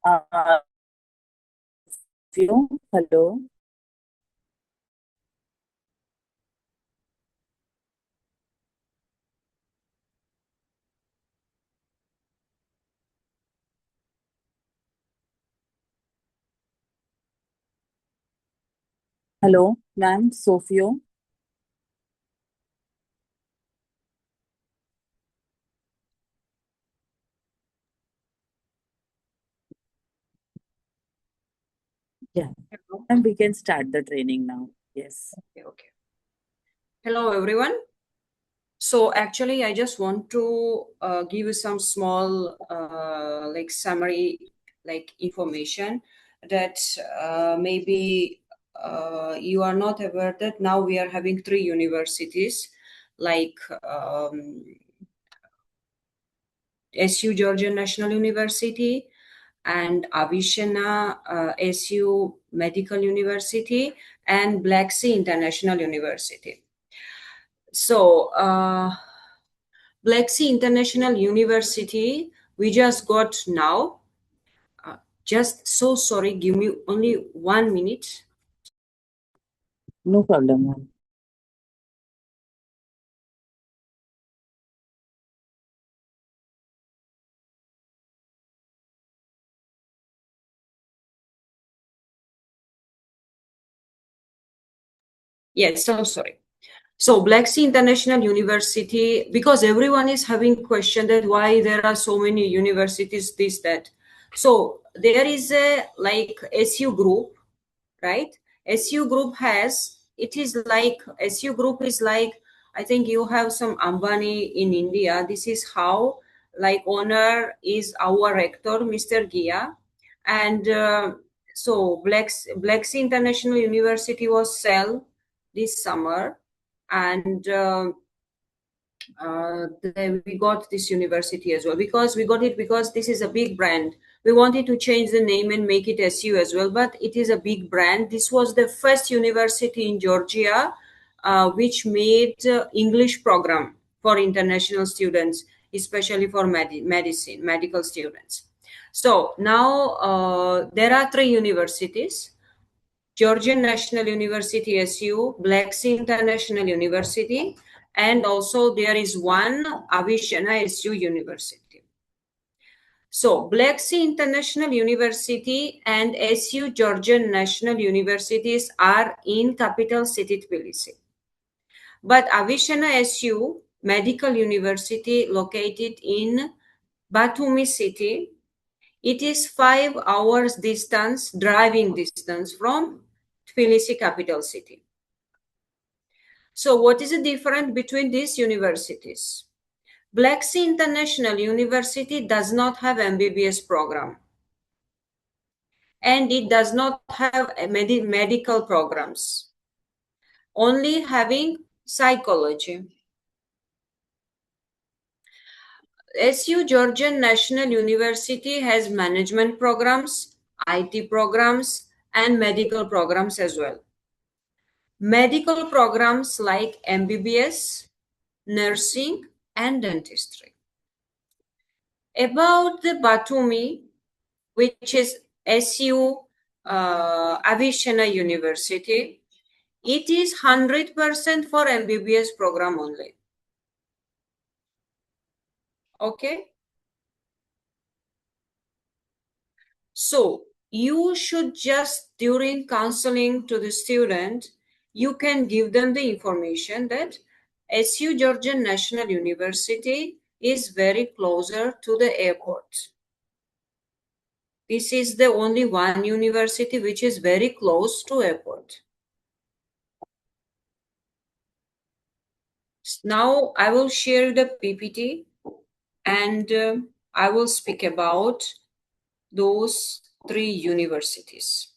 Uh, Hello. Hello, ma'am, Sophia. Yeah, Hello. and we can start the training now. Yes. Okay, okay. Hello, everyone. So actually, I just want to give you some small summary information that maybe you are not aware that now we are having three universities like SU Georgian National University and Avicenna SU Medical University and Black Sea International University. So, Black Sea International University, we just got now. Just so sorry, give me only 1 minute. No problem, ma'am. Yes, so sorry. So Black Sea International University, because everyone is having question that why there are so many universities, this, that. So there is a like SU group, right? SU group has, it is like, SU group is like, I think you have some Ambani in India. This is how, like, owner is our rector, Mr. Gia. And so Black Sea International University was sell this summer. And we got this university as well because we got it because this is a big brand. We wanted to change the name and make it SU as well, but it is a big brand. This was the first university in Georgia which made English program for international students, especially for medicine medical students. So now there are three universities: Georgian National University SU, Black Sea International University, and also there is one Avicenna SU University. So Black Sea International University and SU Georgian National Universities are in capital city Tbilisi. But Avicenna SU Medical University located in Batumi city, it is 5 hours distance, driving distance from Tbilisi capital city. So what is the difference between these universities? Black Sea International University does not have MBBS program and it does not have medical programs, only having psychology. SU Georgian National University has management programs, IT programs, and medical programs as well. Medical programs like MBBS, nursing, and dentistry. About the Batumi, which is SU Avicenna University, it is 100% for MBBS program only. Okay. So you should just, during counseling to the student, you can give them the information that SU Georgian National University is very closer to the airport. This is the only one university which is very close to airport. Now I will share the PPT and I will speak about those three universities.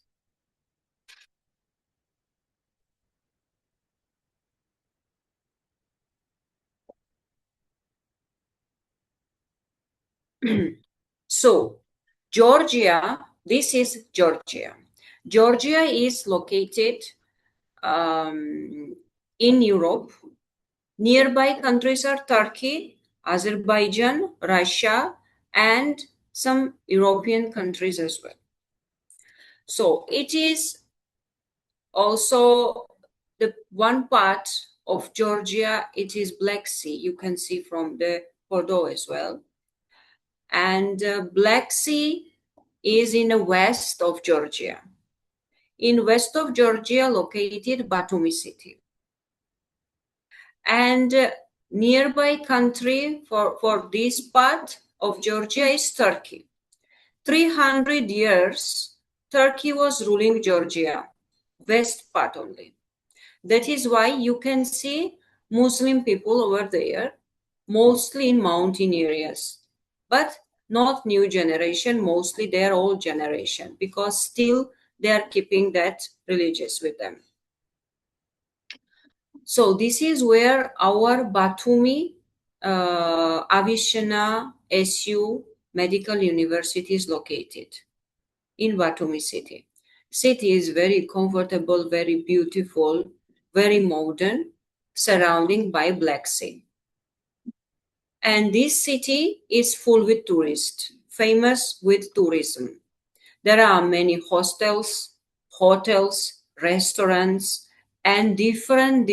So, Georgia, this is Georgia. Georgia is located in Europe. Nearby countries are Turkey, Azerbaijan, Russia, and some European countries as well. So it is also the one part of Georgia, it is Black Sea. You can see from the photo as well. And Black Sea is in the west of Georgia. In west of Georgia, located Batumi city. And nearby country for this part of Georgia is Turkey. 300 years, Turkey was ruling Georgia, west part only. That is why you can see Muslim people over there, mostly in mountain areas. But not new generation, mostly their old generation, because still they are keeping that religious with them. So this is where our Batumi Avishana SU Medical University is located, in Batumi city. City is very comfortable, very beautiful, very modern, surrounding by Black Sea. And this city is full with tourists, famous with tourism. There are many hostels, hotels, restaurants, and different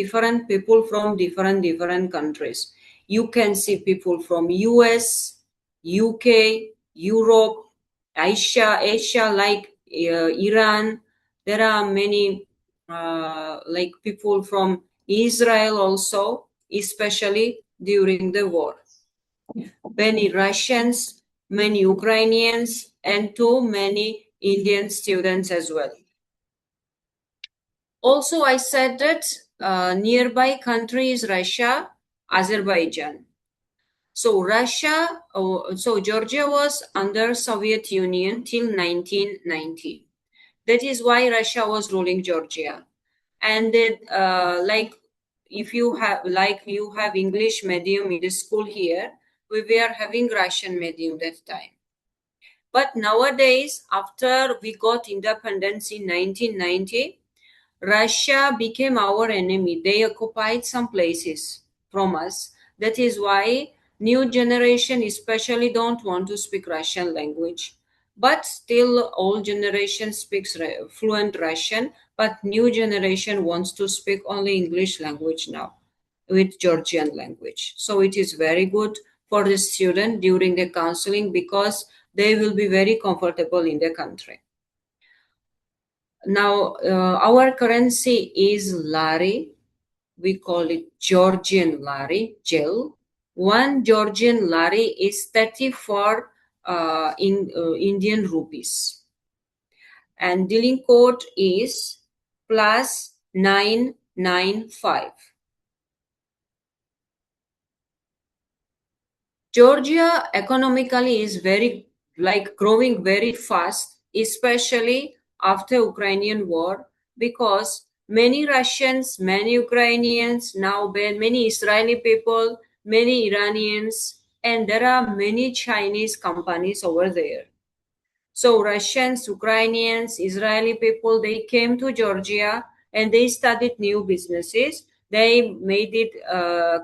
people from different countries. You can see people from US, UK, Europe, Asia like Iran. There are many like people from Israel also, especially during the war. Many Russians, many Ukrainians, and too many Indian students as well. Also, I said that nearby country is Russia, Azerbaijan. So so Georgia was under Soviet Union till 1990. That is why Russia was ruling Georgia. And then, like if you have English medium in the school here, we were having Russian medium that time. But nowadays, after we got independence in 1990, Russia became our enemy. They occupied some places from us. That is why new generation especially don't want to speak Russian language. But still old generation speaks fluent Russian, but new generation wants to speak only English language now with Georgian language. So it is very good for the student during the counseling because they will be very comfortable in the country. Now, our currency is lari. We call it Georgian lari, gel. One Georgian lari is 34 Indian rupees. And dealing code is plus 995. Georgia economically is very growing very fast, especially after Ukrainian war, because many Russians, many Ukrainians, now many Israeli people, many Iranians, and there are many Chinese companies over there. So Russians, Ukrainians, Israeli people, they came to Georgia and they started new businesses. They made it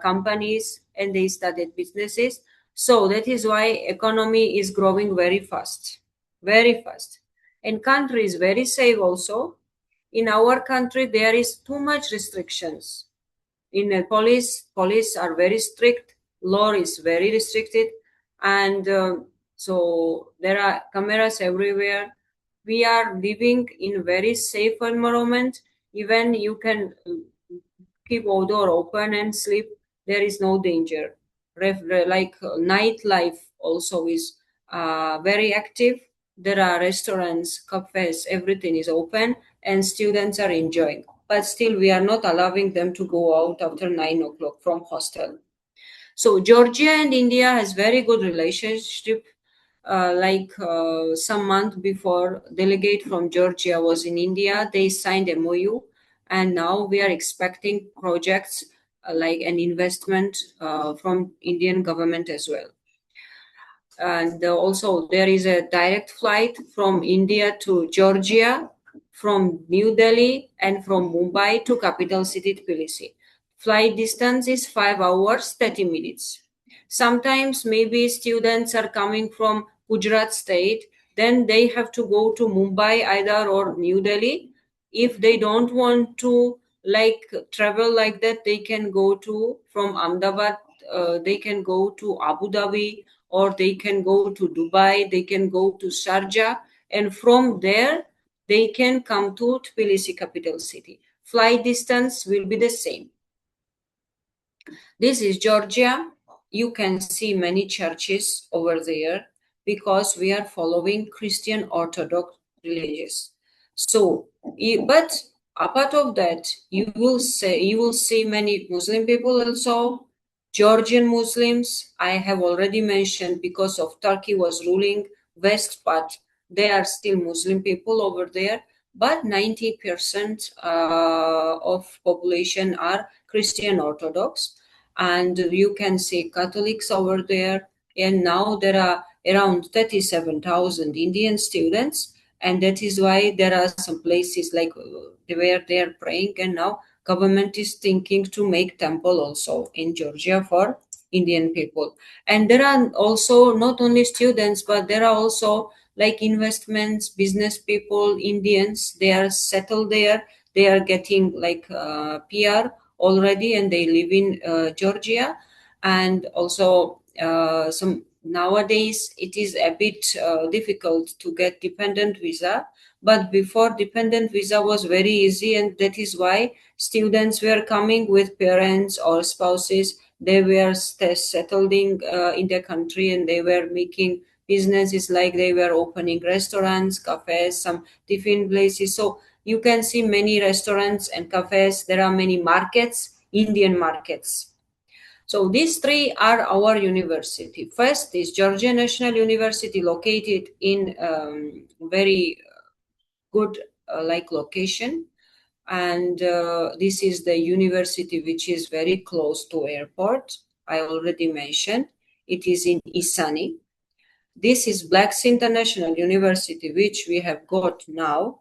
companies and they started businesses. So that is why economy is growing very fast, very fast. And country is very safe also. In our country, there is too much restrictions. In police are very strict. Law is very restricted, and so there are cameras everywhere. We are living in very safe environment. Even you can keep all door open and sleep. There is no danger. Nightlife also is very active. There are restaurants, cafes, everything is open, and students are enjoying. But still, we are not allowing them to go out after 9 o'clock from hostel. So Georgia and India has very good relationship. Some month before, delegate from Georgia was in India. They signed MOU, and now we are expecting projects like an investment from Indian government as well. And also there is a direct flight from India to Georgia, from New Delhi, and from Mumbai to capital city Tbilisi. Flight distance is 5 hours 30 minutes. Sometimes maybe students are coming from Gujarat state, then they have to go to Mumbai either or New Delhi. If they don't want to like travel like that, they can go to from Ahmedabad, they can go to Abu Dhabi, or they can go to Dubai, they can go to Sharjah, and from there they can come to Tbilisi, capital city. Flight distance will be the same. This is Georgia. You can see many churches over there because we are following Christian Orthodox religious. So, but apart of that, you will see many Muslim people also. Georgian Muslims, I have already mentioned, because of Turkey was ruling West, but they are still Muslim people over there. But 90% of population are Christian Orthodox, and you can see Catholics over there. And now there are around 37,000 Indian students, and that is why there are some places like where they are praying. And now government is thinking to make temple also in Georgia for Indian people. And there are also not only students, but there are also like investments, business people, Indians. They are settled there. They are getting like PR already, and they live in Georgia. And also some nowadays it is a bit difficult to get dependent visa, but before dependent visa was very easy, and that is why students were coming with parents or spouses. They were settled in the country, and they were making businesses, like they were opening restaurants, cafes, some tiffin places. So you can see many restaurants and cafes. There are many markets, Indian markets. So these three are our university. First is Georgia National University, located in very good like location. And this is the university which is very close to airport. I already mentioned it is in Isani. This is Blacks International University, which we have got now,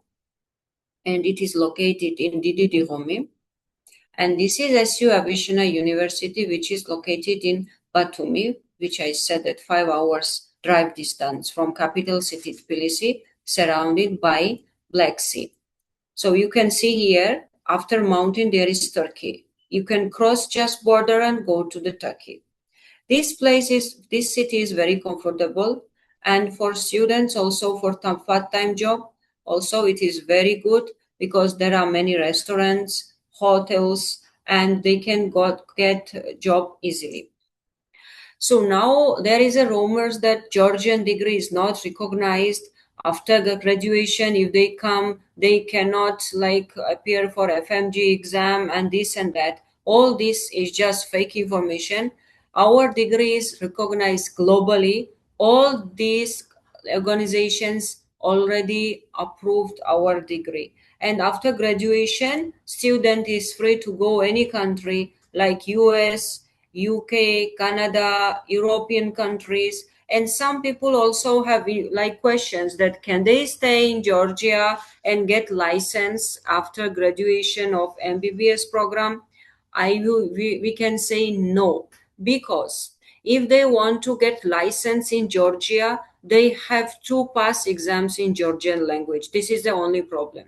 and it is located in Didi Romi. And this is SU Avishana University, which is located in Batumi, which I said at 5 hours drive distance from capital city Tbilisi, surrounded by Black Sea. So you can see here, after mountain, there is Turkey. You can cross just border and go to the Turkey. This city is very comfortable, and for students also, for part-time job, also it is very good because there are many restaurants, hotels, and they can get job easily. So now there is a rumors that Georgian degree is not recognized after the graduation. If they come, they cannot like appear for FMG exam and this and that. All this is just fake information. Our degree is recognized globally. All these organizations already approved our degree. And after graduation, student is free to go any country like US, UK, Canada, European countries. And some people also have like questions that can they stay in Georgia and get license after graduation of MBBS program? We can say no, because if they want to get license in Georgia, they have to pass exams in Georgian language. This is the only problem.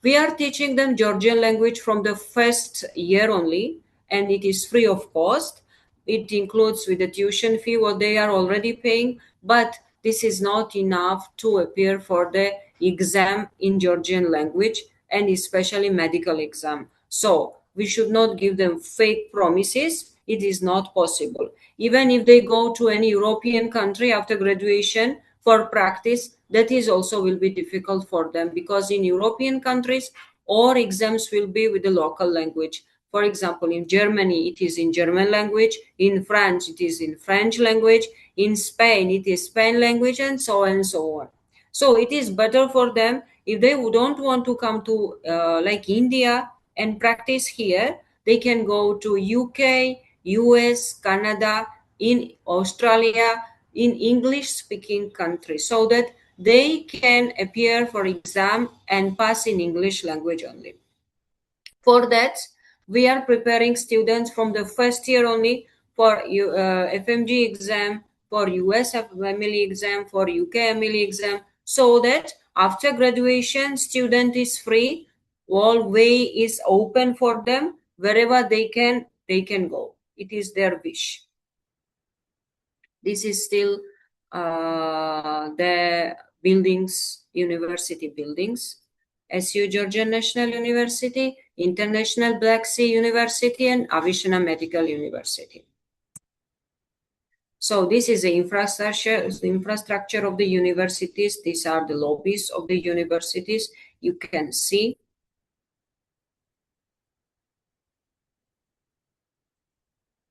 We are teaching them Georgian language from the first year only, and it is free of cost. It includes with the tuition fee what they are already paying, but this is not enough to appear for the exam in Georgian language, and especially medical exam. So we should not give them fake promises. It is not possible. Even if they go to any European country after graduation for practice, that is also will be difficult for them, because in European countries all exams will be with the local language. For example, in Germany it is in German language, in France it is in French language, in Spain it is Spain language, and so on and so on. So it is better for them if they don't want to come to like India and practice here. They can go to UK, US, Canada, in Australia, in English speaking countries, so that they can appear for exam and pass in English language only. For that, we are preparing students from the first year only for FMG exam, for US family exam, for UK family exam, so that after graduation, student is free, all way is open for them, wherever they can go. It is their wish. This is still the buildings, university buildings. SU Georgia National University, International Black Sea University, and Avishana Medical University. So this is the infrastructure of the universities. These are the lobbies of the universities. You can see.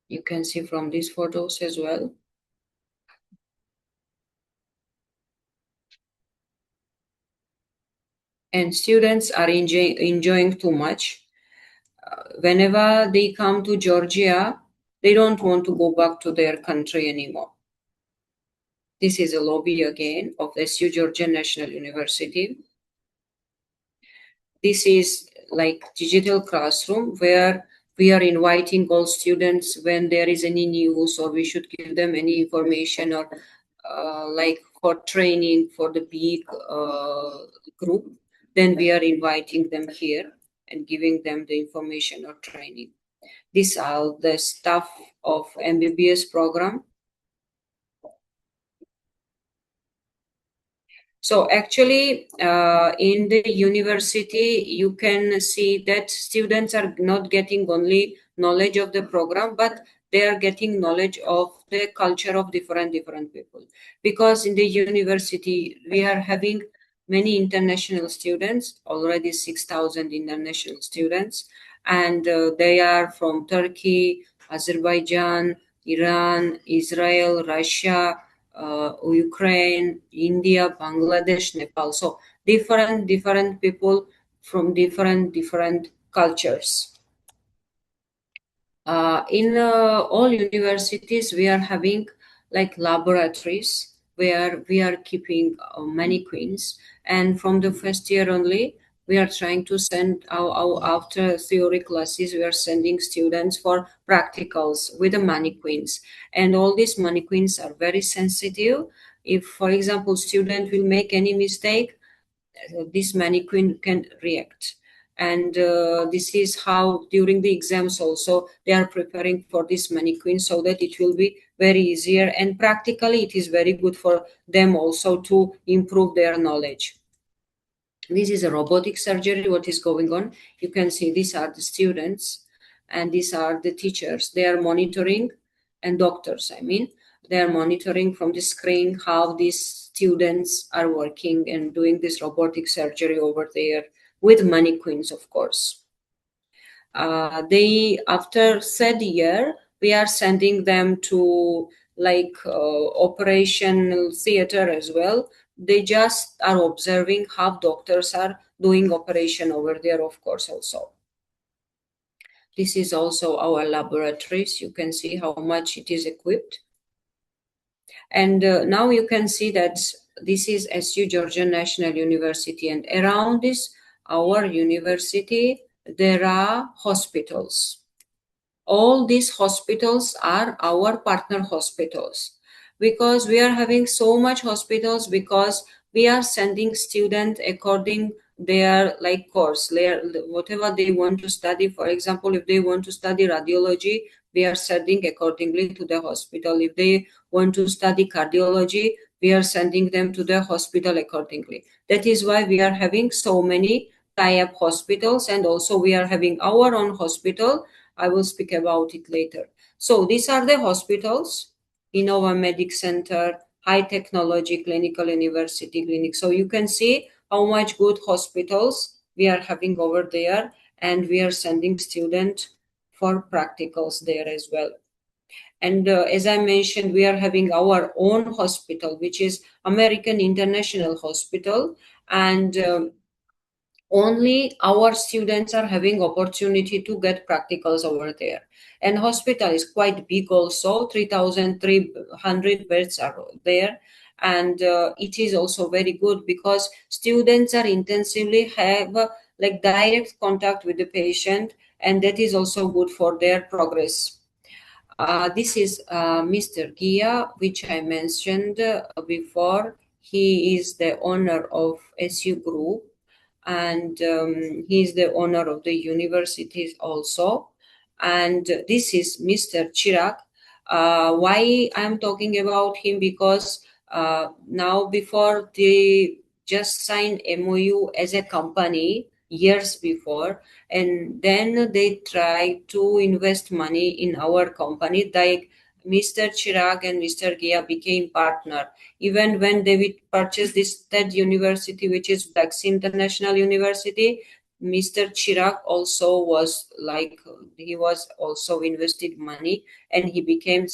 You can see from these photos as well. And students are enjoying too much. Whenever they come to Georgia, they don't want to go back to their country anymore. This is a lobby again of SU Georgia National University. This is like digital classroom where we are inviting all students when there is any news or we should give them any information or like for training for the big group, then we are inviting them here and giving them the information or training. These are the staff of MBBS program. So actually, in the university, you can see that students are not getting only knowledge of the program, but they are getting knowledge of the culture of different people. Because in the university, we are having many international students, already 6,000 international students, and they are from Turkey, Azerbaijan, Iran, Israel, Russia, Ukraine, India, Bangladesh, Nepal. So different people from different cultures. In all universities, we are having like laboratories where we are keeping mannequins, and from the first year only, we are trying to send our after theory classes. We are sending students for practicals with the mannequins, and all these mannequins are very sensitive. If, for example, student will make any mistake, this mannequin can react. And this is how during the exams also they are preparing for this mannequin so that it will be very easier, and practically it is very good for them also to improve their knowledge. This is a robotic surgery, what is going on. You can see these are the students and these are the teachers. They are monitoring, and doctors, I mean, they are monitoring from the screen how these students are working and doing this robotic surgery over there with mannequins, of course. They, after third year, we are sending them to like operational theater as well. They just are observing how doctors are doing operation over there, of course, also. This is also our laboratories. You can see how much it is equipped. And now you can see that this is SU Georgia National University, and around this, our university, there are hospitals. All these hospitals are our partner hospitals, because we are having so much hospitals, because we are sending students according their like course, whatever they want to study. For example, if they want to study radiology, we are sending accordingly to the hospital. If they want to study cardiology, we are sending them to the hospital accordingly. That is why we are having so many tie-up hospitals, and also we are having our own hospital. I will speak about it later. So these are the hospitals: Innova Medic Center, High Technology Clinical University Clinic. So you can see how much good hospitals we are having over there, and we are sending students for practicals there as well. And as I mentioned, we are having our own hospital, which is American International Hospital, and only our students are having opportunity to get practicals over there. And hospital is quite big also, 3,300 beds are there. And it is also very good because students are intensively have like direct contact with the patient, and that is also good for their progress. This is Mr. Gia, which I mentioned before. He is the owner of SU Group, and he is the owner of the universities also. And this is Mr. Chirag. Why I'm talking about him? Because now before they just signed MOU as a company years before, and then they try to invest money in our company, like Mr. Chirag and Mr. Gia became partner. Even when they would purchase this third university, which is Blacksea International University, Mr. Chirag also was like, he was also invested money, and he became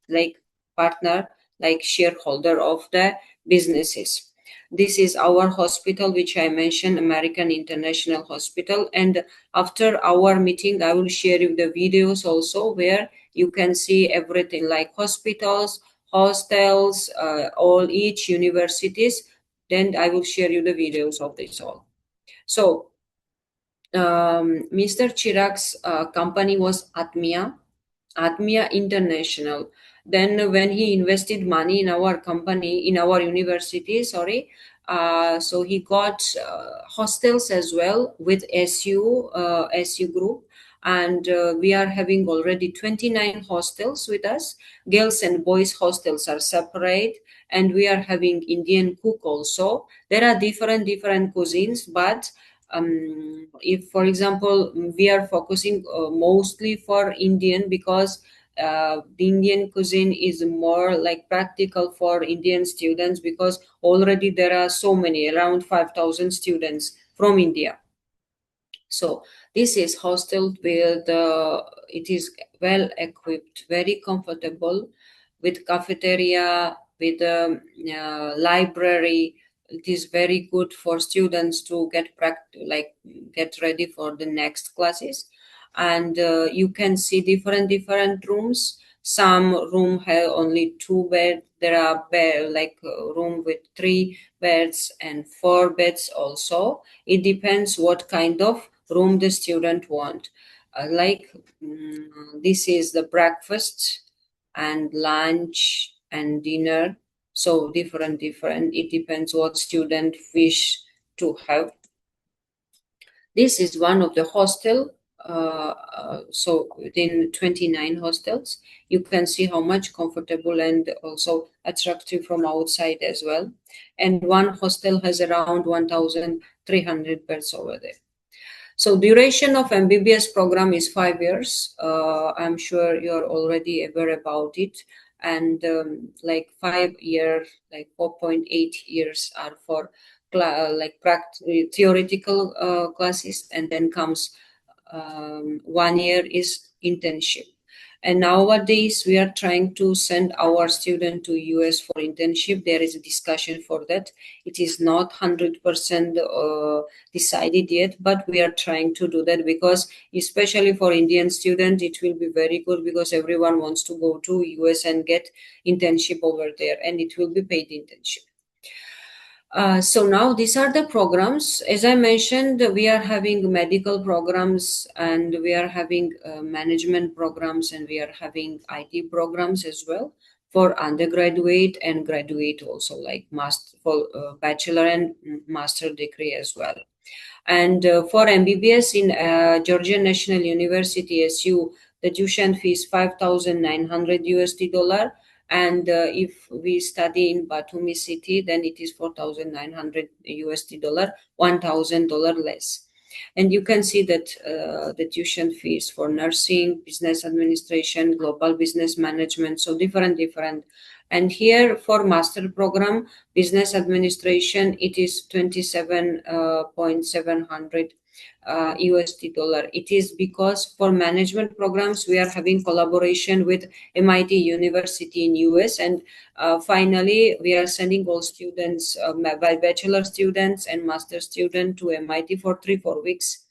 like partner, like shareholder of the businesses. This is our hospital, which I mentioned, American International Hospital. And after our meeting, I will share you the videos also, where you can see everything like hospitals, hostels, all each universities. Then I will share you the videos of this all. So Mr. Chirag's company was Atmia International. Then, when he invested money in our company, in our university, sorry, so he got hostels as well with SU Group, and we are having already 29 hostels with us. Girls and boys hostels are separate, and we are having Indian cook also. There are different cuisines, but if for example we are focusing mostly for Indian, because the Indian cuisine is more like practical for Indian students, because already there are so many, around 5,000 students from India. So this is hostel with it is well equipped, very comfortable, with cafeteria, with a library. It is very good for students to get ready for the next classes. And you can see different rooms. Some room have only two bed. There are room with three beds and four beds also. It depends what kind of room the student want. This is the breakfast and lunch and dinner. So different. It depends what student wish to have. This is one of the hostel. So within 29 hostels, you can see how much comfortable and also attractive from outside as well. And one hostel has around 1,300 beds over there. So duration of MBBS program is 5 years. I'm sure you're already aware about it. And like 5 year, like 4.8 years are for theoretical classes, and then comes 1 year is internship. And nowadays we are trying to send our student to US for internship. There is a discussion for that. It is not 100% decided yet, but we are trying to do that, because especially for Indian students it will be very good, because everyone wants to go to US and get internship over there, and it will be paid internship. So now these are the programs. As I mentioned, we are having medical programs, and we are having management programs, and we are having IT programs as well for undergraduate and graduate also, like master for bachelor and master degree as well. And for MBBS in Georgian National University SU, the tuition fee is 5,900 USD dollar. And if we study in Batumi city, then it is 4,900 USD dollar, $1,000 less. And you can see that the tuition fees for nursing, business administration, global business management, so different. And here for master program, business administration, it is 27.700 USD dollar. It is because for management programs we are having collaboration with MIT University in US, and finally we are sending all students, by bachelor students and master student, to MIT for 3-4 weeks.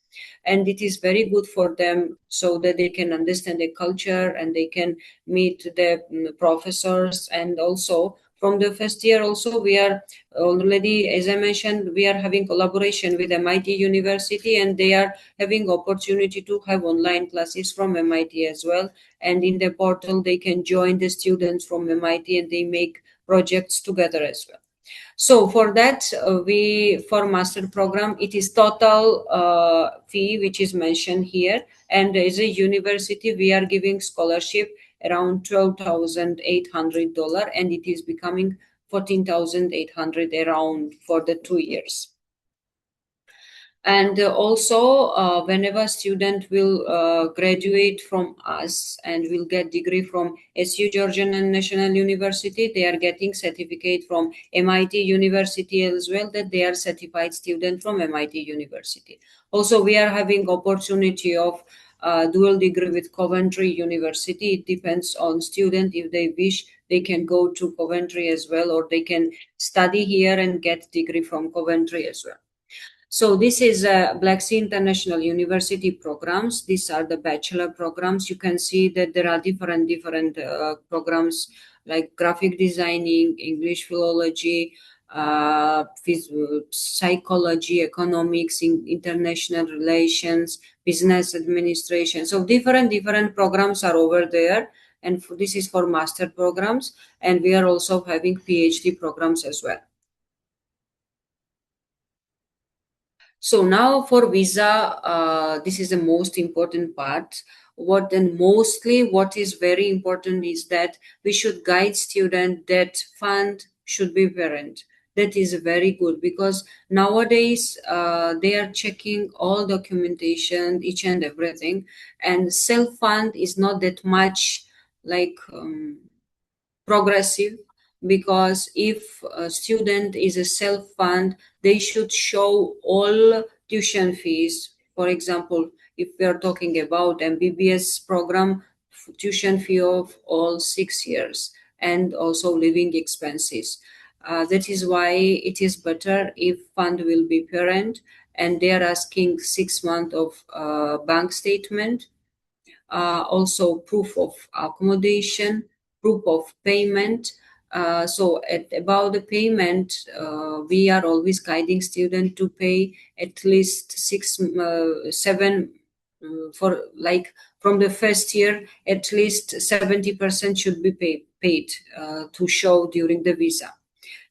And it is very good for them, so that they can understand the culture and they can meet the professors, and also From the first year also, we are already, as I mentioned, we are having collaboration with MIT University, and they are having opportunity to have online classes from MIT as well. And in the portal, they can join the students from MIT, and they make projects together as well. So for that, we for master program, it is total fee which is mentioned here, and as a university we are giving scholarship around $12,800, and it is becoming 14,800 around for the 2 years. And also, whenever student will graduate from us and will get degree from SU Georgian and National University, they are getting certificate from MIT University as well, that they are certified student from MIT University. Also, we are having opportunity of dual degree with Coventry University. It depends on student. If they wish, they can go to Coventry as well, or they can study here and get degree from Coventry as well. So this is Black Sea International University programs. These are the bachelor programs. You can see that there are different programs like graphic designing, English philology, psychology, economics, international relations, business administration. So different programs are over there, and this is for master programs, and we are also having PhD programs as well. So now for visa, this is the most important part. What is very important is that we should guide student that fund should be parent. That is very good, because nowadays they are checking all documentation, each and everything, and self fund is not that much like progressive, because if a student is a self fund, they should show all tuition fees. For example, if we are talking about MBBS program, tuition fee of all 6 years, and also living expenses. That is why it is better if fund will be parent, and they are asking 6 months of bank statement, also proof of accommodation, proof of payment. About the payment, we are always guiding student to pay at least 7 for like from the first year, at least 70% should be paid to show during the visa.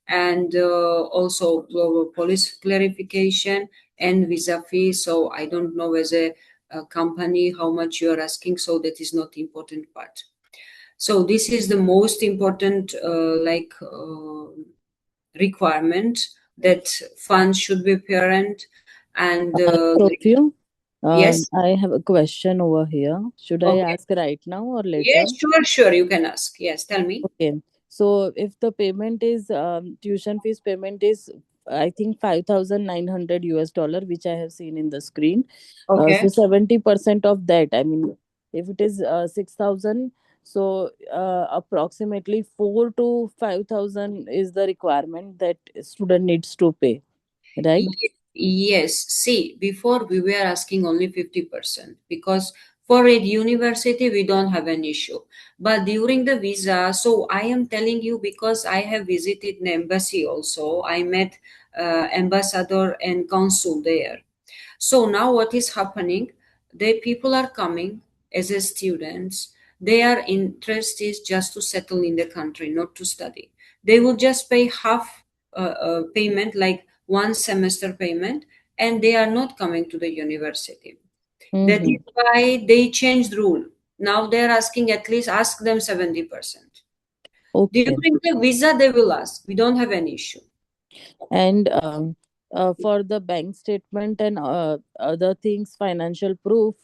And also police clarification and visa fee. So I don't know as a company how much you are asking, so that is not important part. So this is the most important requirement, that funds should be parent. And Sophia, yes. I have a question over here. Should I Okay. ask right now or later? Yes, sure, you can ask. Yes, tell me. Okay. So if the payment is tuition fees payment is I think 5,900 US dollar, which I have seen in the screen. So Okay. 70% of that, I mean, if it is 6,000, so approximately 4 to 5,000 is the requirement that student needs to pay, right? Yes, see, before we were asking only 50%, because for a university we don't have an issue. But during the visa, so I am telling you because I have visited the embassy also. I met ambassador and consul there. So now what is happening? The people are coming as a students. Their interest is just to settle in the country, not to study. They will just pay half payment, like one semester payment, and they are not coming to the university. That is Mm-hmm. why they changed rule. Now they are asking, at least ask them 70%. Okay. During the visa, they will ask. We don't have any issue. And for the bank statement and other things, financial proof,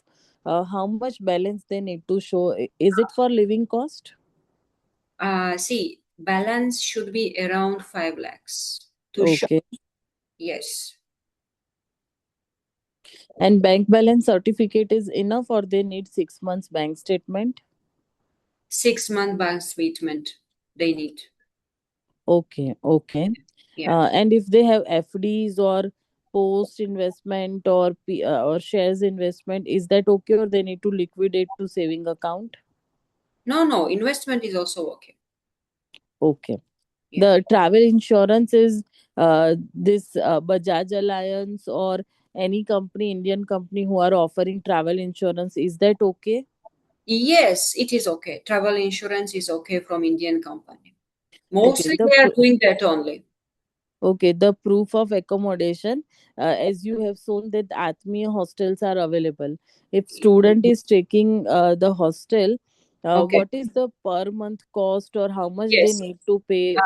how much balance they need to show? Is it for living cost? See, balance should be around 5 lakhs to show. Okay. Yes. And bank balance certificate is enough, or they need 6 months bank statement? 6 month bank statement they need. Okay. Okay. Yeah. And if they have FDs or post investment or shares investment, is that okay, or they need to liquidate to saving account? No, investment is also okay. Okay. Yeah. The travel insurance is this Bajaj Alliance or any company, Indian company who are offering travel insurance. Is that okay? Yes, it is okay. Travel insurance is okay from Indian company. Okay, Mostly they are doing that only. okay, the proof of accommodation, as you have shown that Atmiya hostels are available. If student is taking the hostel, Okay. what is the per month cost or how much they Yes. need to pay?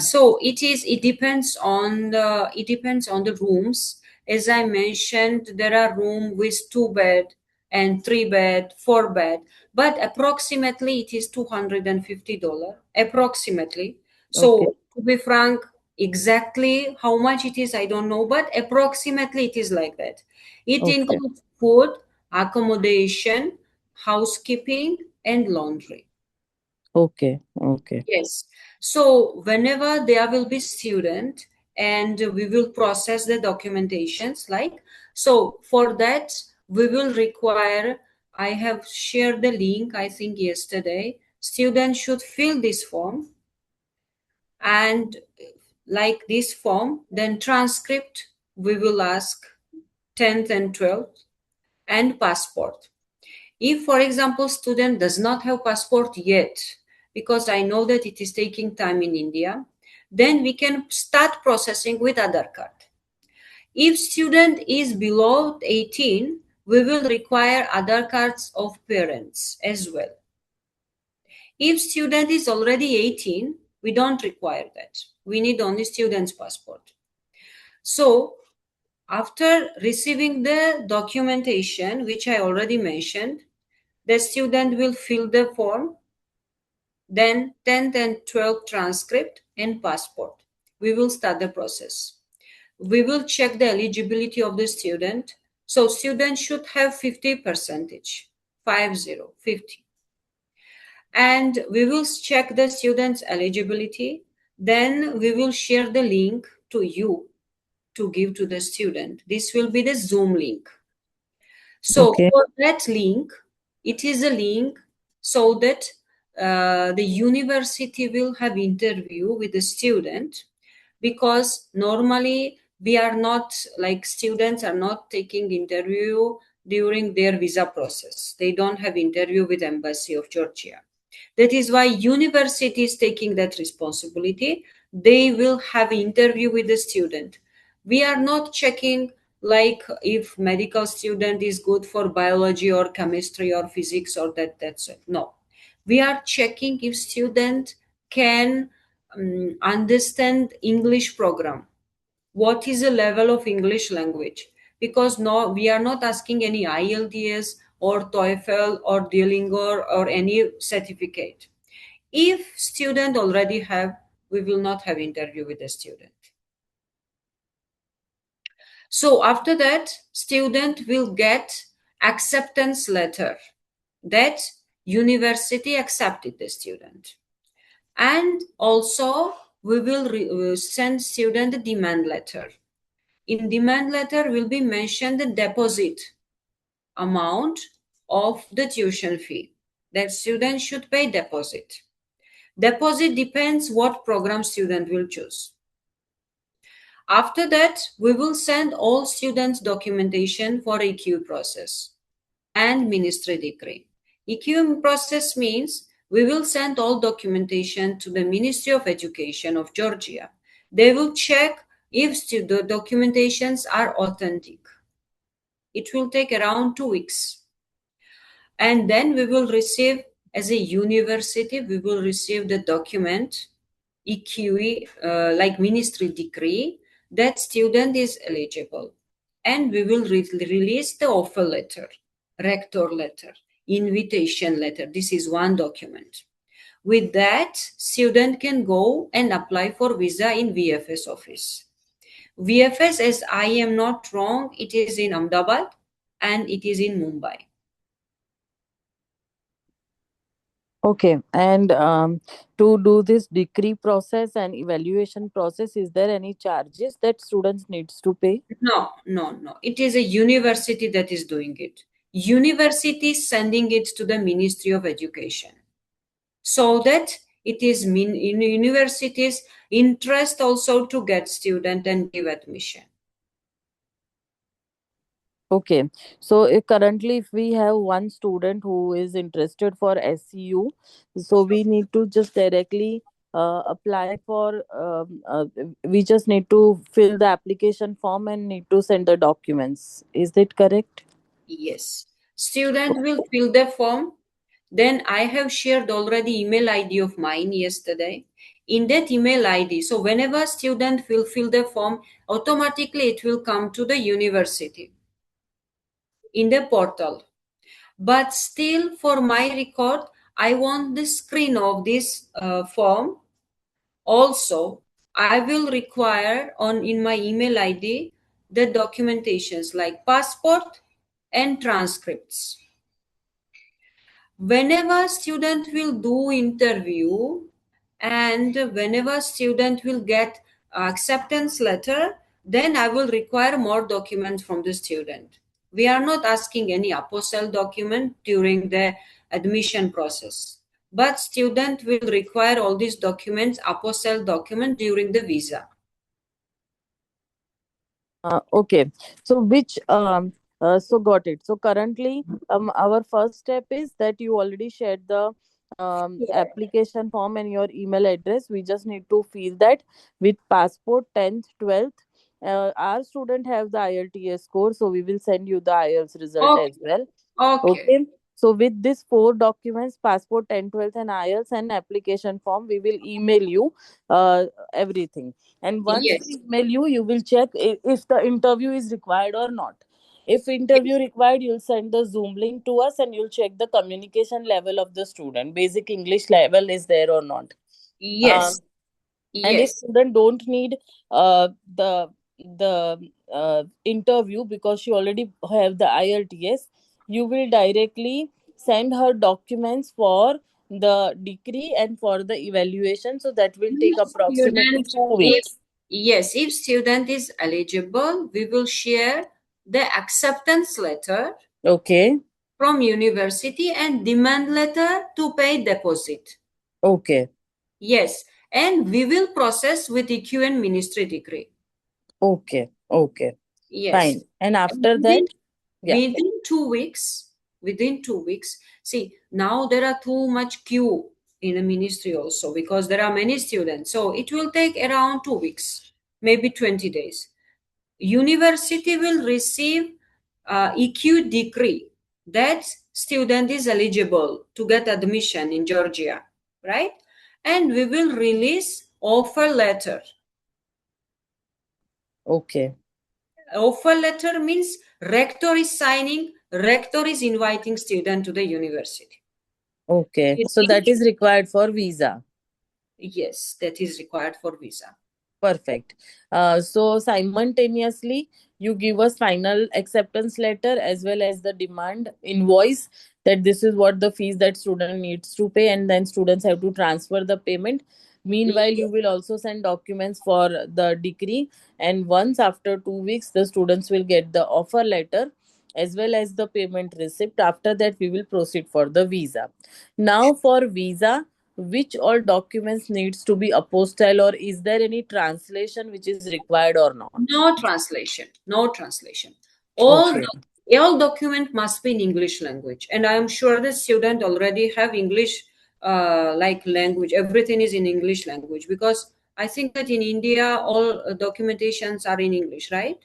So it depends on the rooms. As I mentioned, there are room with 2 bed and 3 bed, 4 bed, but approximately it is $250 approximately. Okay, So to be frank, exactly how much it is I don't know, but approximately it is like that. It okay, includes food, accommodation, housekeeping, and laundry. okay, okay, Yes. So whenever there will be student and we will process the documentations like, so for that we will require, I have shared the link I think yesterday. Students should fill this form and like this form, then transcript we will ask 10th and 12th and passport. If, for example, student does not have passport yet, because I know that it is taking time in India, then we can start processing with Aadhaar card. If student is below 18, we will require Aadhaar cards of parents as well. If student is already 18, we don't require that. We need only student's passport. So after receiving the documentation, which I already mentioned, the student will fill the form, then 10th and 12th transcript and passport. We will start the process. We will check the eligibility of the student. So student should have 50 percentage, 50. And we will check the student's eligibility. Then we will share the link to you to give to the student. This will be the Zoom link. So okay, for that link, it is a link so that the university will have interview with the student, because normally we are not, like, students are not taking interview during their visa process. They don't have interview with Embassy of Georgia. That is why university is taking that responsibility. They will have interview with the student. We are not checking like if medical student is good for biology or chemistry or physics or that's it. No, we are checking if student can understand English program, what is the level of English language, because no, we are not asking any IELTS or TOEFL or Duolingo or any certificate. If student already have, we will not have interview with the student. So after that, student will get acceptance letter that university accepted the student. And also we will send student a demand letter. In demand letter will be mentioned the deposit amount of the tuition fee that student should pay deposit. Deposit depends what program student will choose. After that, we will send all students documentation for EQ process and ministry decree. EQ process means we will send all documentation to the Ministry of Education of Georgia. They will check if the documentations are authentic. It will take around 2 weeks. And then we will receive, as a university, we will receive the document, EQE, like ministry decree, that student is eligible. And we will release the offer letter, rector letter, invitation letter. This is one document. With that, student can go and apply for visa in VFS office. VFS, as I am not wrong, it is in Ahmedabad and it is in Mumbai. okay. And to do this decree process and evaluation process, is there any charges that students needs to pay? No, no, no. It is a university that is doing it. University is sending it to the Ministry of Education, so that It is in universities interest also to get student and give admission. Okay, so currently, if we have one student who is interested for SCU, so we need to just directly apply for. We just need to fill the application form and need to send the documents. Is it correct? Yes. Student will fill the form. Then I have shared already email ID of mine yesterday. In that email ID, so whenever student will fill the form, automatically it will come to the university in the portal. But still, for my record, I want the screen of this form. Also, I will require on in my email ID the documentations like passport and transcripts. Whenever student will do interview and whenever student will get acceptance letter, then I will require more documents from the student. We are not asking any apostle document during the admission process, but student will require all these documents, apostle document during the visa. Okay. So which so got it. So currently, our first step is that you already shared the application form and your email address. We just need to fill that with passport 10th, 12th. Our student have the IELTS score, so we will send you the IELTS result as Okay, well. okay, Okay. So with these four documents, passport, 10, 12th and IELTS and application form, we will email you everything. And once we yes, email you, you will check if the interview is required or not. If interview required, you'll send the Zoom link to us and you'll check the communication level of the student. Basic English level is there or not. yes, Um, and if yes. student don't need the interview because she already have the IELTS, you will directly send her documents for the degree and for the evaluation, so that will take If approximately student, 2 weeks. if yes, if student is eligible, we will share the acceptance letter Okay. from university and demand letter to pay deposit. Okay. Yes, and we will process with EQ and ministry degree. Okay. Okay. Yes. Fine. And And after that, yeah. within 2 weeks, within 2 weeks, see, now there are too much queue in the ministry also because there are many students. So it will take around 2 weeks, maybe 20 days. University will receive EQ decree that student is eligible to get admission in Georgia, right? And we will release offer letter. Okay. Offer letter means rector is signing, rector is inviting student to the university. Okay. So Within- that is required for visa. yes, that is required for visa. Perfect. So simultaneously, you give us final acceptance letter as well as the demand invoice, that this is what the fees that student needs to pay, and then students have to transfer the payment. Meanwhile, you will also send documents for the degree, and once after 2 weeks, the students will get the offer letter as well as the payment receipt. After that, we will proceed for the visa. Now, for visa, which all documents needs to be apostille, or is there any translation which is required or not? No translation. No translation. All Okay. all document must be in English language, and I am sure the student already have English like language. Everything is in English language because I think that in India all documentations are in English, right?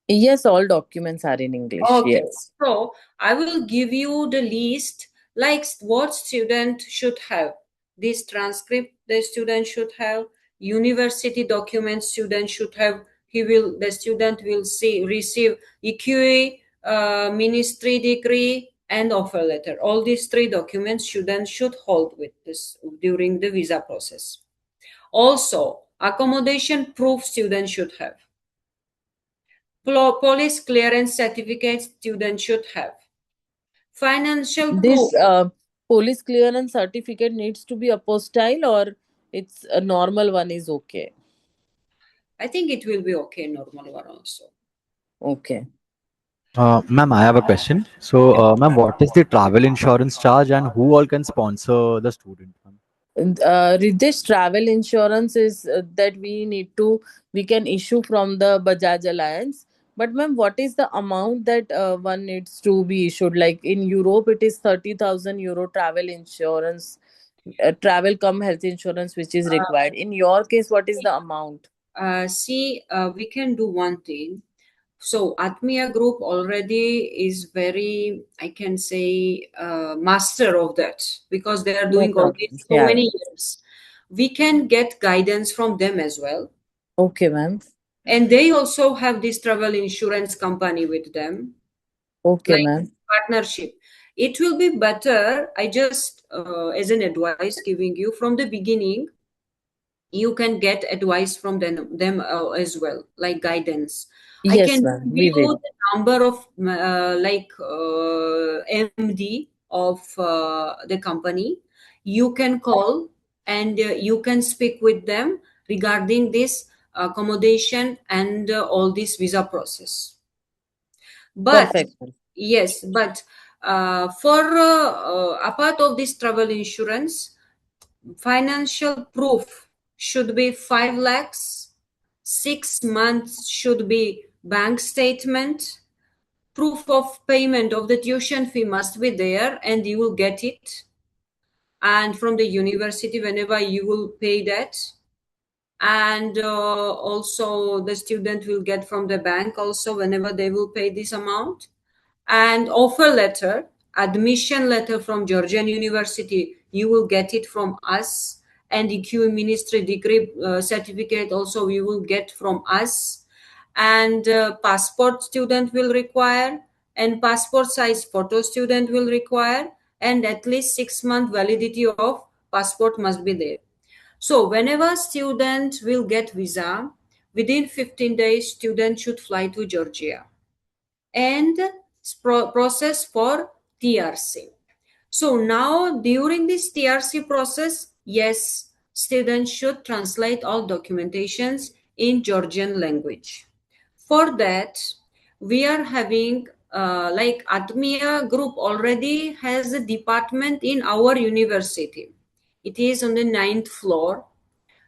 Yes, all documents are in English. Okay, Yes. so I will give you the list like what student should have. This transcript the student should have, university documents student should have. The student will see receive EQA, ministry degree, and offer letter. All these three documents student should hold with this during the visa process. Also, accommodation proof student should have. Police clearance certificate student should have. Financial proof. This police clearance certificate needs to be apostille, or it's a normal one is okay? I think it will be okay, normal one also. Okay. Ma'am, I have a question. So, Yeah. ma'am, what is the travel insurance charge and who all can sponsor the student, ma'am? This travel insurance is that we can issue from the Bajaj Alliance. But ma'am, what is the amount that one needs to be issued? Like in Europe, it is 30,000 euro travel insurance, travel come health insurance, which is required. In your case, what is the amount? We can do one thing. So Atmiya Group already is very, I can say, master of that, because they are No doing all problem. this so Yeah, many yeah. years. We can get guidance from them as well. Okay, ma'am. And they also have this travel insurance company with them, Okay, like ma'am. partnership. It will be better. I just, as an advice giving you from the beginning, you can get advice from them as well, like guidance. I Yes, can ma'am. give We you will. the number of MD of the company. You can call, and you can speak with them regarding this accommodation and all this visa process. But Perfect, ma'am. yes, but for apart of this travel insurance, financial proof should be 5 lakhs, 6 months should be bank statement, proof of payment of the tuition fee must be there, and you will get it. And from the university, whenever you will pay that, and also the student will get from the bank also whenever they will pay this amount, and offer letter, admission letter from Georgian University, you will get it from us, and the Q ministry degree certificate also you will get from us, and passport student will require, and passport size photo student will require, and at least 6 month validity of passport must be there. So whenever student will get visa, within 15 days student should fly to Georgia and process for TRC. So now during this TRC process, yes, students should translate all documentations in Georgian language. For that, we are having like Atmiya Group already has a department in our university. It is on the ninth floor.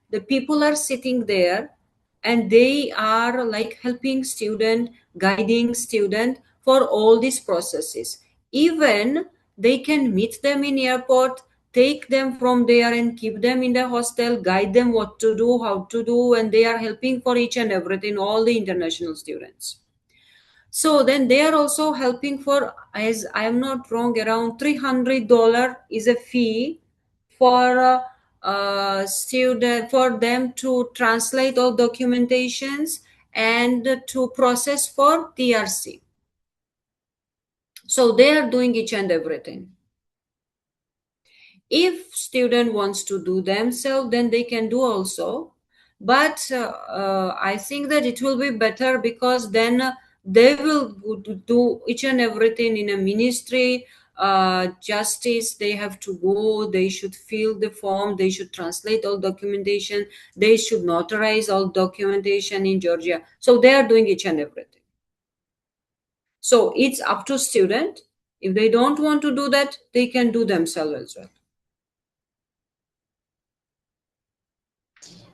The people are sitting there, and they are like helping student, guiding student for all these processes. Even they can meet them in airport, take them from there and keep them in the hostel, guide them what to do, how to do, and they are helping for each and everything, all the international students. So then they are also helping for, as I am not wrong, around $300 is a fee for student, for them to translate all documentations and to process for TRC. So they are doing each and everything. If student wants to do themselves, then they can do also, but I think that it will be better, because then they will do each and everything in a ministry. Justice, they have to go, they should fill the form, they should translate all documentation, they should notarize all documentation in Georgia. So they are doing each and everything. So it's up to student. If they don't want to do that, they can do themselves as well.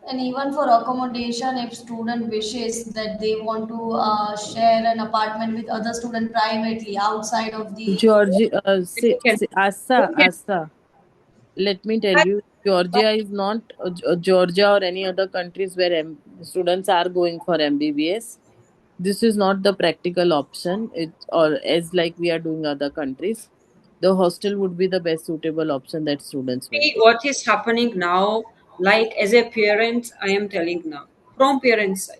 And even for accommodation, if student wishes that they want to share an apartment with other student privately outside of the Georgia, They can. Asa, They Asa. Let me tell can. you, Georgia is not Georgia or any other countries where students are going for MBBS. This is not the practical option. It or as like we are doing other countries, the hostel would be the best suitable option that students will See take. what is happening now, like as a parent, I am telling now, from parent side,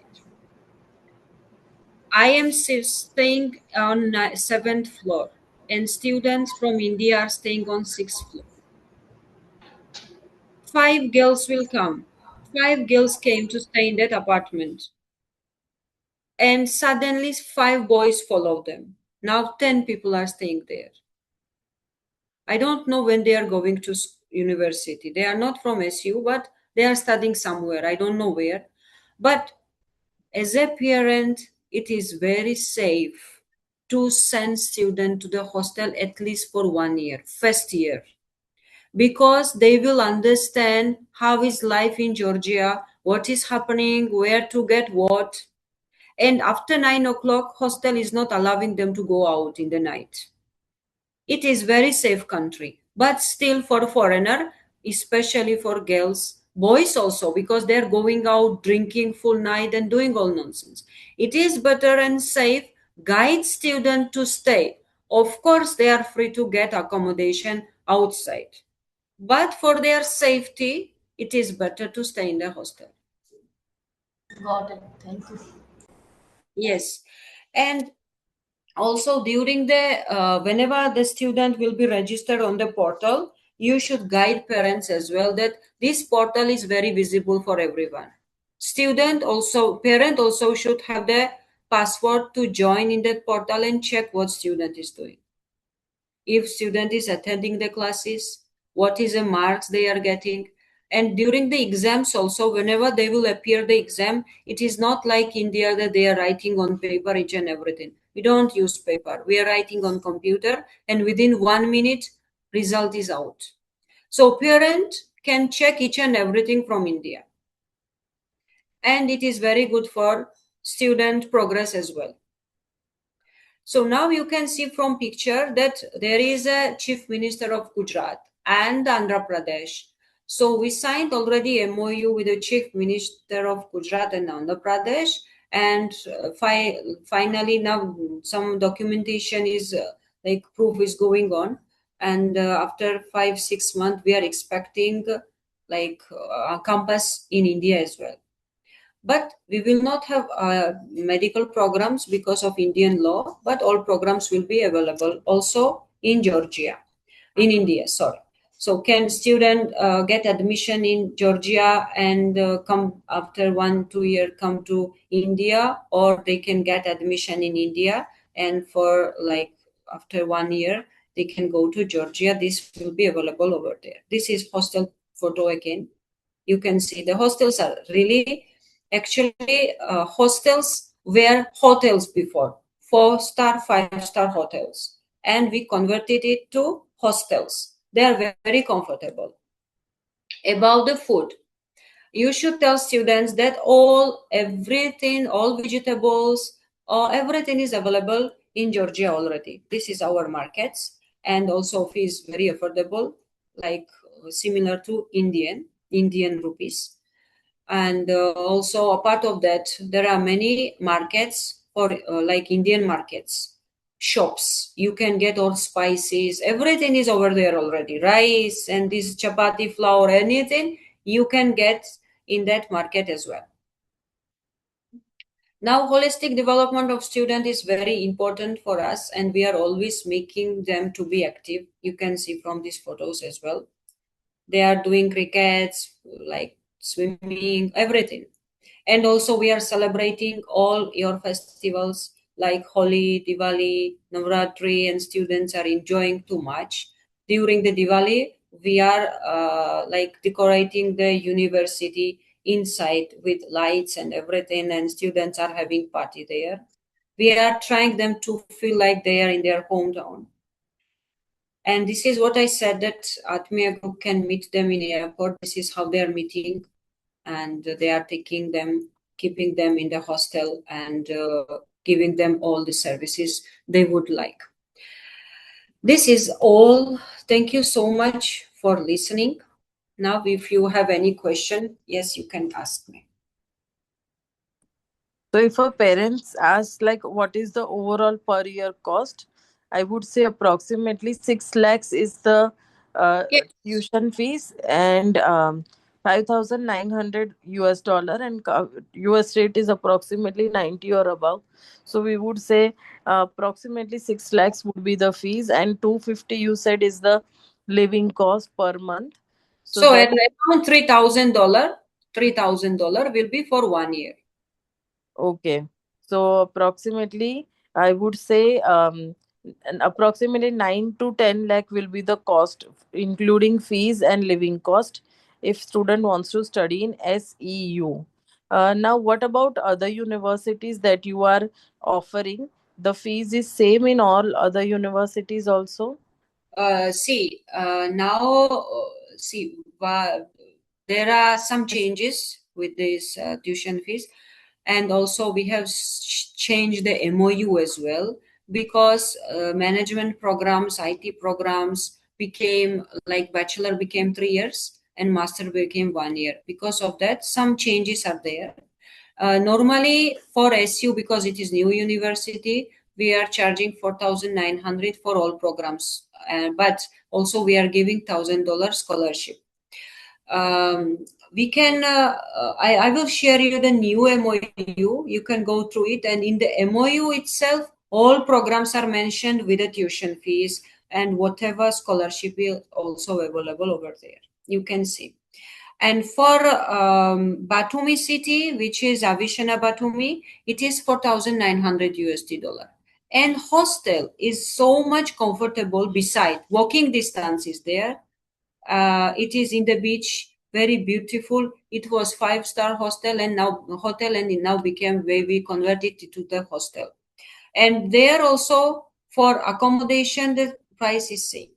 I am staying on seventh floor, and students from India are staying on sixth floor. 5 girls will come. 5 girls came to stay in that apartment, and suddenly 5 boys follow them. Now 10 people are staying there. I don't know when they are going to university. They are not from SU, but they are studying somewhere. I don't know where. But as a parent, it is very safe to send student to the hostel at least for 1 year, first year. because they will understand how is life in Georgia, what is happening, where to get what. And after 9 o'clock, hostel is not allowing them to go out in the night. It is very safe country, but still for foreigner, especially for girls, boys also, because they're going out drinking full night and doing all nonsense. It is better and safe. Guide student to stay. Of course, they are free to get accommodation outside, but for their safety, it is better to stay in the hostel. Got it. Thank you. Yes, and also during the whenever the student will be registered on the portal, you should guide parents as well that this portal is very visible for everyone. Student also, parent also should have the password to join in that portal and check what student is doing, if student is attending the classes, what is the marks they are getting. And during the exams also, whenever they will appear the exam, it is not like India that they are writing on paper each and everything. We don't use paper, we are writing on computer, and within 1 minute result is out. So parent can check each and everything from India, and it is very good for student progress as well. So now you can see from picture that there is a chief minister of Gujarat and Andhra Pradesh. So we signed already MOU with the chief minister of Gujarat and Andhra Pradesh, and finally now some documentation is like proof is going on, and after 5 6 months we are expecting like a campus in India as well. But we will not have medical programs because of Indian law, but all programs will be available also in Georgia, in India, sorry. So can student get admission in Georgia and come after 1 2 year come to India, or they can get admission in India and for like after 1 year they can go to Georgia. This will be available over there. This is hostel photo again. You can see the hostels are really actually hostels were hotels before, 4 star 5 star hotels, and we converted it to hostels. They are very comfortable. About the food, you should tell students that all vegetables or everything is available in Georgia already. This is our markets, and also fee is very affordable, like similar to Indian rupees. And also a part of that, there are many markets for like Indian markets, shops. You can get all spices, everything is over there already, rice and this chapati flour, anything you can get in that market as well. Now holistic development of student is very important for us, and we are always making them to be active. You can see from these photos as well, they are doing crickets, like swimming, everything. And also we are celebrating all your festivals like Holi, Diwali, Navratri, and students are enjoying too much. During the Diwali, we are like decorating the university inside with lights and everything, and students are having party there. We are trying them to feel like they are in their hometown. And this is what I said, that Atmiya group can meet them in airport. This is how they are meeting, and they are taking them, keeping them in the hostel, and giving them all the services they would like. This is all. Thank you so much for listening. Now, if you have any question, yes, you can ask me. So if a parents ask like what is the overall per year cost, I would say approximately 6 lakhs is the tuition fees, and 5,900 US dollar, and US rate is approximately 90 or above. So we would say approximately 6 lakhs would be the fees, and 250 you said is the living cost per month. So So that at around $3,000 will be for 1 year. Okay. So approximately, I would say approximately 9 to 10 lakh will be the cost, including fees and living cost, if student wants to study in SEU. Now, what about other universities that you are offering? The fees is same in all other universities also? There are some changes with this tuition fees, and also we have changed the MOU as well, because management programs, IT programs became like bachelor became 3 years and master became 1 year. Because of that, some changes are there. Normally for SU, because it is new university, we are charging 4,900 for all programs, but also we are giving $1,000 scholarship. We can I will share you the new MOU. You can go through it, and in the MOU itself all programs are mentioned with the tuition fees, and whatever scholarship is also available over there, you can see. And for Batumi city, which is Avishana Batumi, it is 4,900 USD dollar. And hostel is so much comfortable. Beside walking distance is there. It is in the beach, very beautiful. It was 5-star hostel and now hotel, and it now became where we converted it to the hostel. And there also for accommodation, the price is same.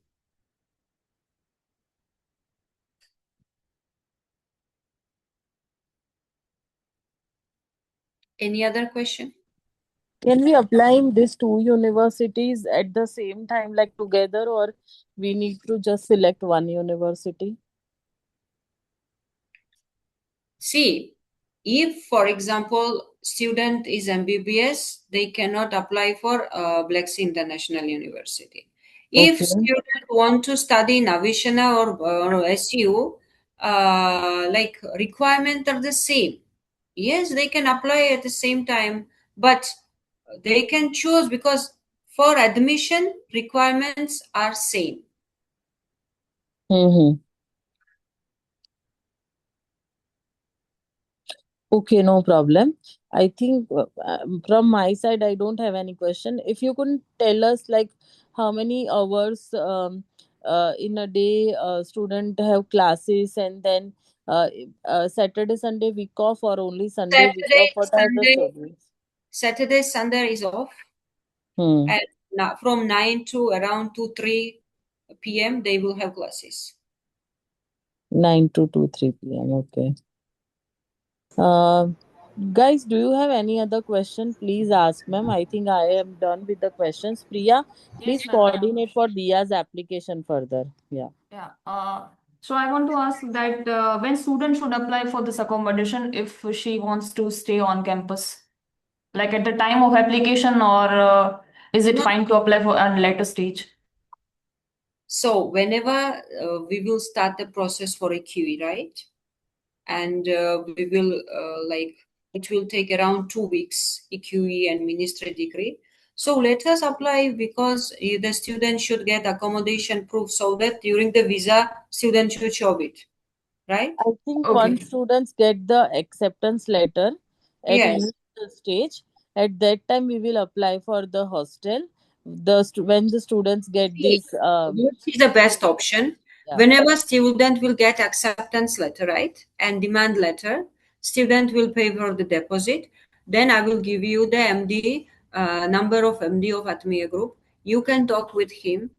Any other question? Can we apply in these two universities at the same time, like together, or we need to just select one university? See, if, for example, student is MBBS, they cannot apply for Black Sea International University. If Okay. student want to study in Avishana or SU, like requirement are the same. Yes, they can apply at the same time, but they can choose, because for admission requirements are same. Mm-hmm. Okay, no problem. I think from my side, I don't have any question. If you could tell us, like, how many hours in a day student have classes, and then uh, Saturday, Sunday week off, or only Sunday week Saturday, off? What are the Sunday, schedules? Saturday, Sunday is off. Hmm. And from 9 to around 2 3 p.m. they will have classes. 9 to 2, 3 p.m. Okay. Uh, Guys, do you have any other question? Please ask, ma'am. I think I am done with the questions. Priya, Yes, please ma'am. coordinate for Dia's application further. Yeah. Yeah. So I want to ask that when students should apply for this accommodation if she wants to stay on campus, like at the time of application, or is it No. fine to apply for a later stage? So whenever we will start the process for a QE, right? And we will it will take around 2 weeks, EQE and ministry decree. So let us apply, because the student should get accommodation proof, so that during the visa student should show it, right? I think Okay. once students get the acceptance letter at Yes. initial stage, at that time we will apply for the hostel. When the students get See, this which is the best option? yeah. Whenever student will get acceptance letter, right, and demand letter, student will pay for the deposit. Then I will give you the MD, number of MD of Atmiya Group. You can talk with him,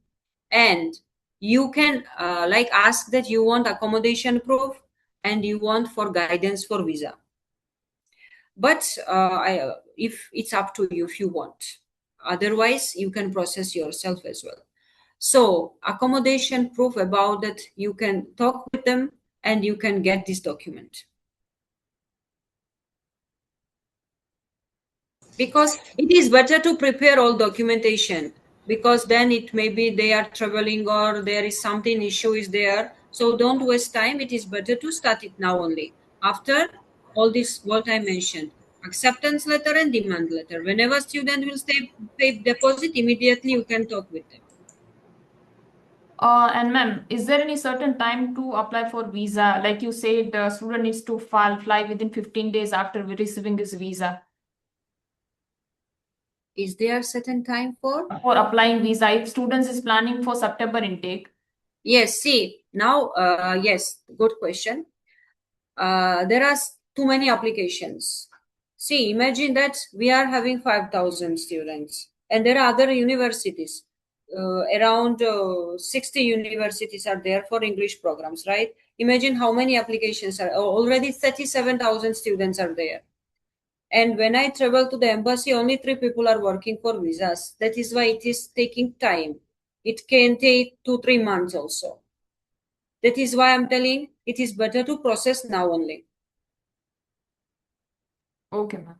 and you can ask that you want accommodation proof and you want for guidance for visa. But if it's up to you if you want. Otherwise, you can process yourself as well. So accommodation proof, about that you can talk with them and you can get this document. Because it is better to prepare all documentation, because then it may be they are traveling or there is something issue is there. So don't waste time. It is better to start it now only. After all this, what I mentioned, acceptance letter and demand letter. Whenever student will pay deposit, immediately you can talk with them. And ma'am, is there any certain time to apply for visa? Like you said, the student needs to fly within 15 days after receiving his visa. Is there a certain time for? For applying visa, if students is planning for September intake. Yes, see, now, yes, good question. There are too many applications. See, imagine that we are having 5,000 students and there are other universities. around 60 universities are there for English programs, right? Imagine how many applications are already 37,000 students are there. And when I travel to the embassy, only 3 people are working for visas. That is why it is taking time. It can take 2-3 months also. That is why I'm telling it is better to process now only. Okay, ma'am.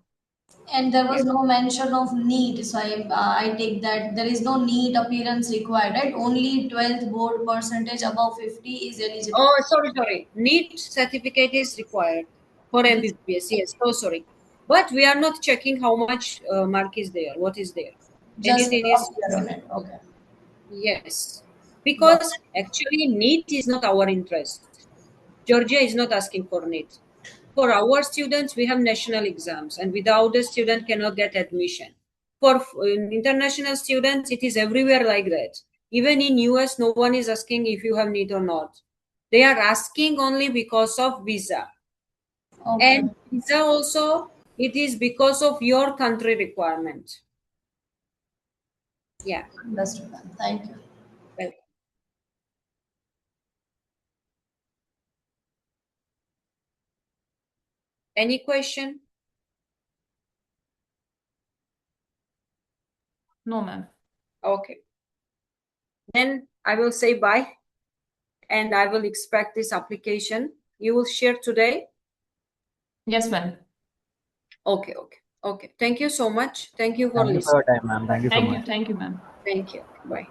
And there was Yes. no mention of NEET, so I take that there is no NEET appearance required, right? Only 12th board percentage above 50 is eligible. Oh, sorry. NEET certificate is required for Yes, MBBS. Yes. Oh, sorry. But we are not checking how much mark is there, what is there. just Anything is, appear on it. Okay, yes. got Because actually NEET is not our interest. Georgia is not asking for NEET. For our students, we have national exams, and without the student cannot get admission. For international students, it is everywhere like that. Even in US, no one is asking if you have NEET or not. They are asking only because of visa. it. Okay, And visa also, it is because of your country requirement. Yeah. understood, ma'am. Thank you. Well, any question? No, ma'am. Okay. Then I will say bye, and I will expect this application. You will share today? Yes, ma'am. Okay. Thank you so much. Thank you for Thank you for listening. your time, ma'am. Thank you so much. Thank you, ma'am. Thank you. Bye.